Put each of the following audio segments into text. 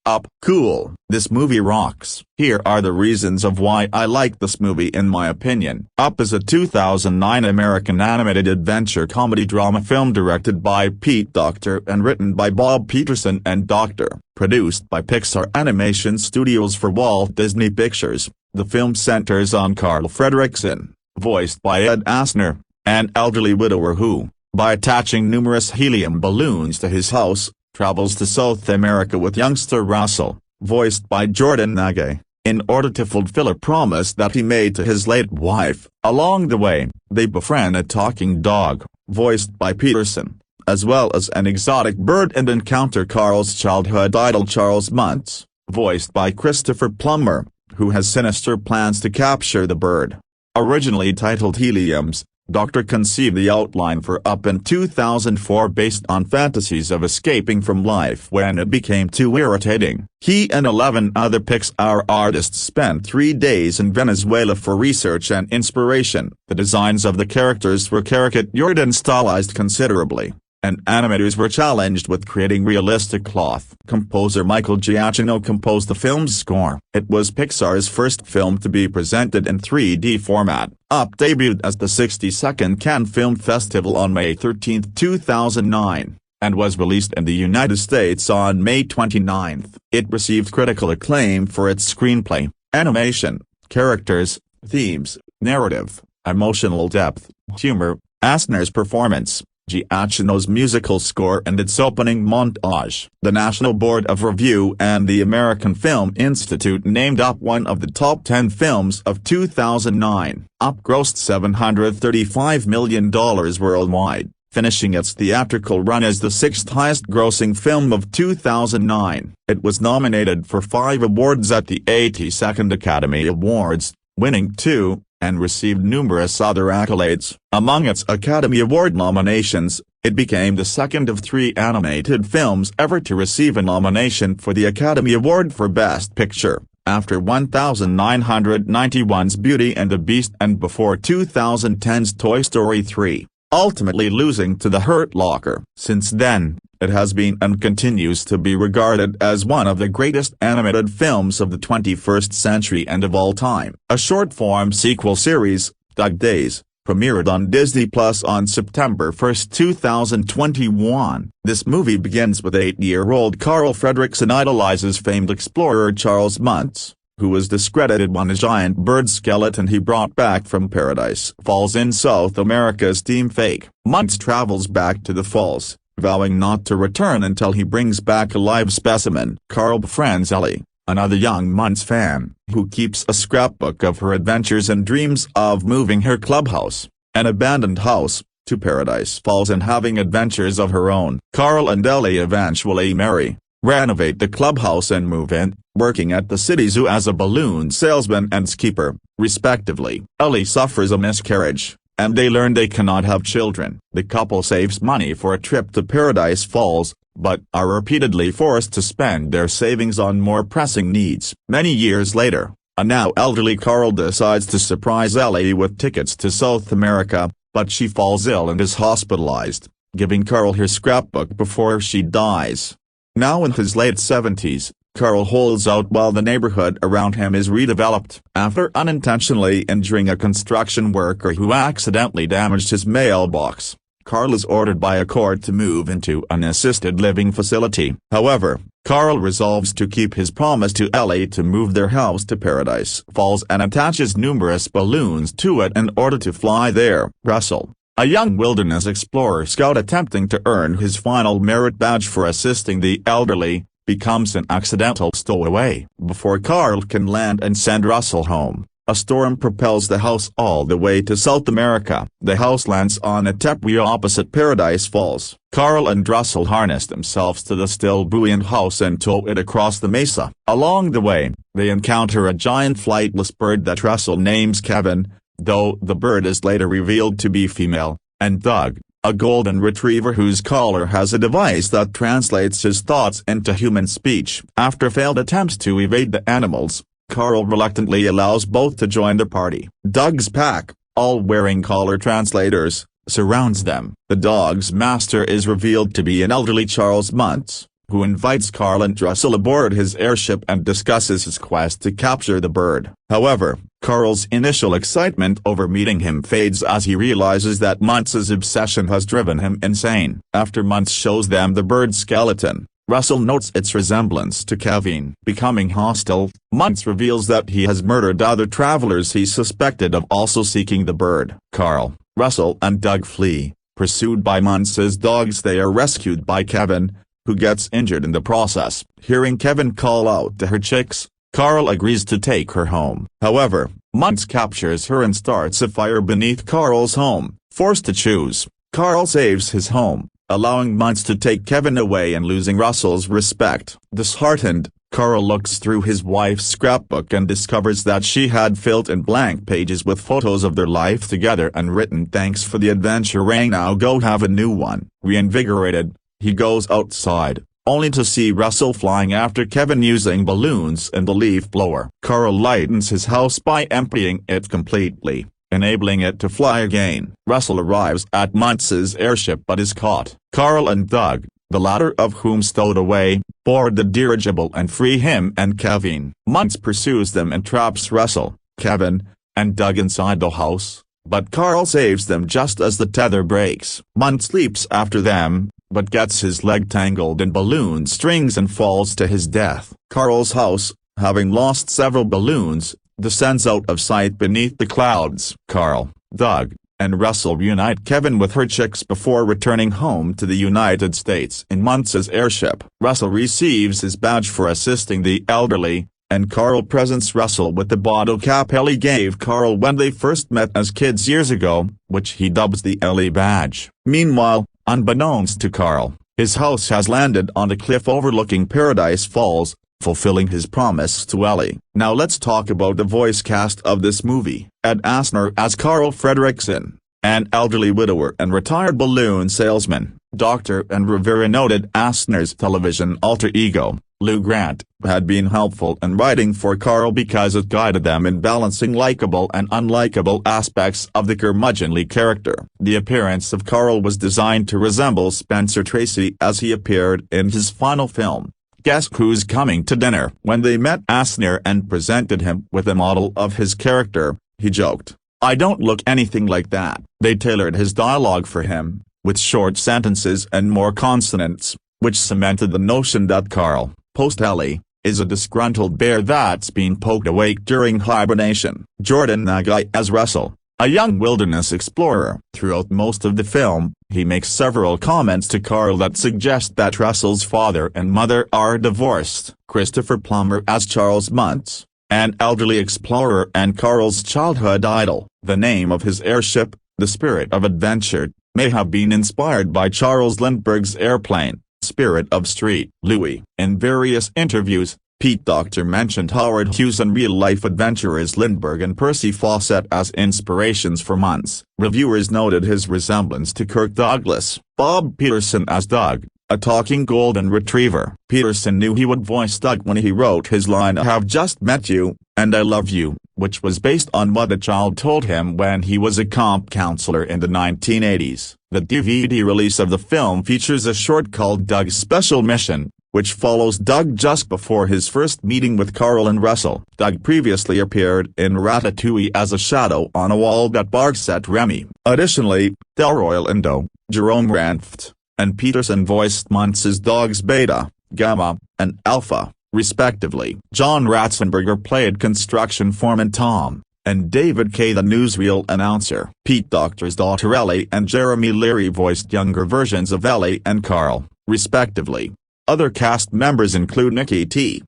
Up. Cool. This movie rocks. Here are the reasons of why I like this movie in my opinion. Up is a 2009 American animated adventure comedy drama film directed by Pete Docter and written by Bob Peterson and Docter, produced by Pixar Animation Studios for Walt Disney Pictures. The film centers on Carl Fredricksen, voiced by Ed Asner, an elderly widower who, by attaching numerous helium balloons to his house, travels to South America with youngster Russell, voiced by Jordan Nage, in order to fulfill a promise that he made to his late wife. Along the way, they befriend a talking dog, voiced by Peterson, as well as an exotic bird, and encounter Carl's childhood idol Charles Muntz, voiced by Christopher Plummer, who has sinister plans to capture the bird. Originally titled Heliums, Docter conceived the outline for Up in 2004 based on fantasies of escaping from life when it became too irritating. He and 11 other Pixar artists spent 3 days in Venezuela for research and inspiration. The designs of the characters were caricatured and stylized considerably, and animators were challenged with creating realistic cloth. Composer Michael Giacchino composed the film's score. It was Pixar's first film to be presented in 3D format. Up debuted as the 62nd Cannes Film Festival on May 13, 2009, and was released in the United States on May 29. It received critical acclaim for its screenplay, animation, characters, themes, narrative, emotional depth, humor, Asner's performance, Giacchino's musical score and its opening montage. The National Board of Review and the American Film Institute named Up one of the top 10 films of 2009. Up grossed $735 million worldwide, finishing its theatrical run as the sixth highest-grossing film of 2009. It was nominated for 5 awards at the 82nd Academy Awards, winning 2, and received numerous other accolades. Among its Academy Award nominations, it became the second of 3 animated films ever to receive a nomination for the Academy Award for Best Picture, after 1991's Beauty and the Beast and before 2010's Toy Story 3, ultimately losing to The Hurt Locker. Since then, it has been and continues to be regarded as one of the greatest animated films of the 21st century and of all time. A short-form sequel series, Dog Days, premiered on Disney Plus on September 1, 2021. This movie begins with 8-year-old Carl Fredricksen idolizes famed explorer Charles Muntz, who was discredited when a giant bird skeleton he brought back from Paradise Falls in South America's deemed fake. Muntz travels back to the falls, vowing not to return until he brings back a live specimen. Carl befriends Ellie, another young Muntz fan, who keeps a scrapbook of her adventures and dreams of moving her clubhouse, an abandoned house, to Paradise Falls and having adventures of her own. Carl and Ellie eventually marry, renovate the clubhouse and move in, working at the city zoo as a balloon salesman and skipper, respectively. Ellie suffers a miscarriage, and they learn they cannot have children. The couple saves money for a trip to Paradise Falls, but are repeatedly forced to spend their savings on more pressing needs. Many years later, a now elderly Carl decides to surprise Ellie with tickets to South America, but she falls ill and is hospitalized, giving Carl her scrapbook before she dies. Now in his late 70s, Carl holds out while the neighborhood around him is redeveloped. After unintentionally injuring a construction worker who accidentally damaged his mailbox, Carl is ordered by a court to move into an assisted living facility. However, Carl resolves to keep his promise to Ellie to move their house to Paradise Falls and attaches numerous balloons to it in order to fly there. Russell, a young wilderness explorer scout attempting to earn his final merit badge for assisting the elderly, becomes an accidental stowaway. Before Carl can land and send Russell home, a storm propels the house all the way to South America. The house lands on a tepee opposite Paradise Falls. Carl and Russell harness themselves to the still buoyant house and tow it across the mesa. Along the way, they encounter a giant flightless bird that Russell names Kevin, though the bird is later revealed to be female, and Doug, a golden retriever whose collar has a device that translates his thoughts into human speech. After failed attempts to evade the animals, Carl reluctantly allows both to join the party. Doug's pack, all wearing collar translators, surrounds them. The dog's master is revealed to be an elderly Charles Muntz, who invites Carl and Russell aboard his airship and discusses his quest to capture the bird. However, Carl's initial excitement over meeting him fades as he realizes that Muntz's obsession has driven him insane. After Muntz shows them the bird's skeleton, Russell notes its resemblance to Kevin. Becoming hostile, Muntz reveals that he has murdered other travelers he suspected of also seeking the bird. Carl, Russell and Doug flee. Pursued by Muntz's dogs, they are rescued by Kevin, who gets injured in the process. Hearing Kevin call out to her chicks, Carl agrees to take her home. However, Muntz captures her and starts a fire beneath Carl's home. Forced to choose, Carl saves his home, allowing Muntz to take Kevin away and losing Russell's respect. Disheartened, Carl looks through his wife's scrapbook and discovers that she had filled in blank pages with photos of their life together and written "Thanks for the adventure, Ray, now go have a new one." Reinvigorated, he goes outside, only to see Russell flying after Kevin using balloons and the leaf blower. Carl lightens his house by emptying it completely, enabling it to fly again. Russell arrives at Muntz's airship but is caught. Carl and Doug, the latter of whom stowed away, board the dirigible and free him and Kevin. Muntz pursues them and traps Russell, Kevin, and Doug inside the house, but Carl saves them just as the tether breaks. Muntz leaps after them, but gets his leg tangled in balloon strings and falls to his death. Carl's house, having lost several balloons, descends out of sight beneath the clouds. Carl, Doug, and Russell reunite Kevin with her chicks before returning home to the United States in Muntz's airship. Russell receives his badge for assisting the elderly, and Carl presents Russell with the bottle cap Ellie gave Carl when they first met as kids years ago, which he dubs the Ellie badge. Meanwhile, unbeknownst to Carl, his house has landed on a cliff overlooking Paradise Falls, fulfilling his promise to Ellie. Now let's talk about the voice cast of this movie. Ed Asner as Carl Fredrickson, an elderly widower and retired balloon salesman, doctor and Rivera noted Asner's television alter ego, Lou Grant, had been helpful in writing for Carl because it guided them in balancing likable and unlikable aspects of the curmudgeonly character. The appearance of Carl was designed to resemble Spencer Tracy as he appeared in his final film, Guess Who's Coming to Dinner. When they met Asner and presented him with a model of his character, he joked, "I don't look anything like that." They tailored his dialogue for him, with short sentences and more consonants, which cemented the notion that Carl, post-Ellie, is a disgruntled bear that's been poked awake during hibernation. Jordan Nagai as Russell, a young wilderness explorer. Throughout most of the film, he makes several comments to Carl that suggest that Russell's father and mother are divorced. Christopher Plummer as Charles Muntz, an elderly explorer and Carl's childhood idol. The name of his airship, the Spirit of Adventure, may have been inspired by Charles Lindbergh's airplane, Spirit of St. Louis. In various interviews, Pete Docter mentioned Howard Hughes and real-life adventurers Lindbergh and Percy Fawcett as inspirations for Muntz. Reviewers noted his resemblance to Kirk Douglas. Bob Peterson as Doug, a talking golden retriever. Peterson knew he would voice Doug when he wrote his line "I have just met you, and I love you," which was based on what a child told him when he was a camp counselor in the 1980s. The DVD release of the film features a short called Doug's Special Mission, which follows Doug just before his first meeting with Carl and Russell. Doug previously appeared in Ratatouille as a shadow on a wall that barks at Remy. Additionally, Delroy Lindo, Jerome Ranft, and Peterson voiced Muntz's dogs Beta, Gamma, and Alpha, respectively. John Ratzenberger played construction foreman Tom, and David Kay the newsreel announcer. Pete Docter's daughter Ellie and Jeremy Leary voiced younger versions of Ellie and Carl, respectively. Other cast members include Nikki T.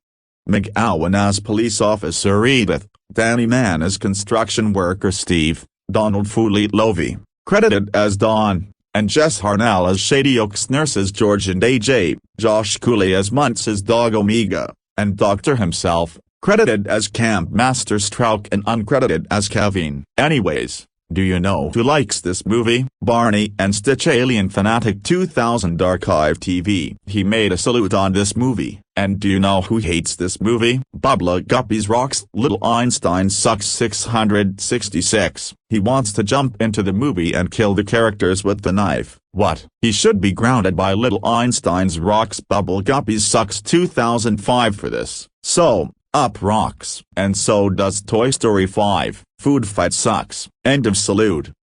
McGowan as police officer Edith, Danny Mann as construction worker Steve, Donald Foley Lovey, credited as Don, and Jess Harnell as Shady Oaks nurses George and AJ, Josh Cooley as Muntz's dog Omega, and Doctor himself, credited as Camp Master Strauk and uncredited as Kevin. Anyways, Do you know who likes this movie? Barney and Stitch Alien Fanatic 2000 Archive TV. He made a salute on this movie. And do you know who hates this movie? Bubba Guppies Rocks. Little Einstein Sucks 666. He wants to jump into the movie and kill the characters with the knife. What? He should be grounded by Little Einstein's Rocks. Bubba Guppies Sucks 2005 for this. So, up rocks. And so does Toy Story 5. Food Fight sucks. End of salute.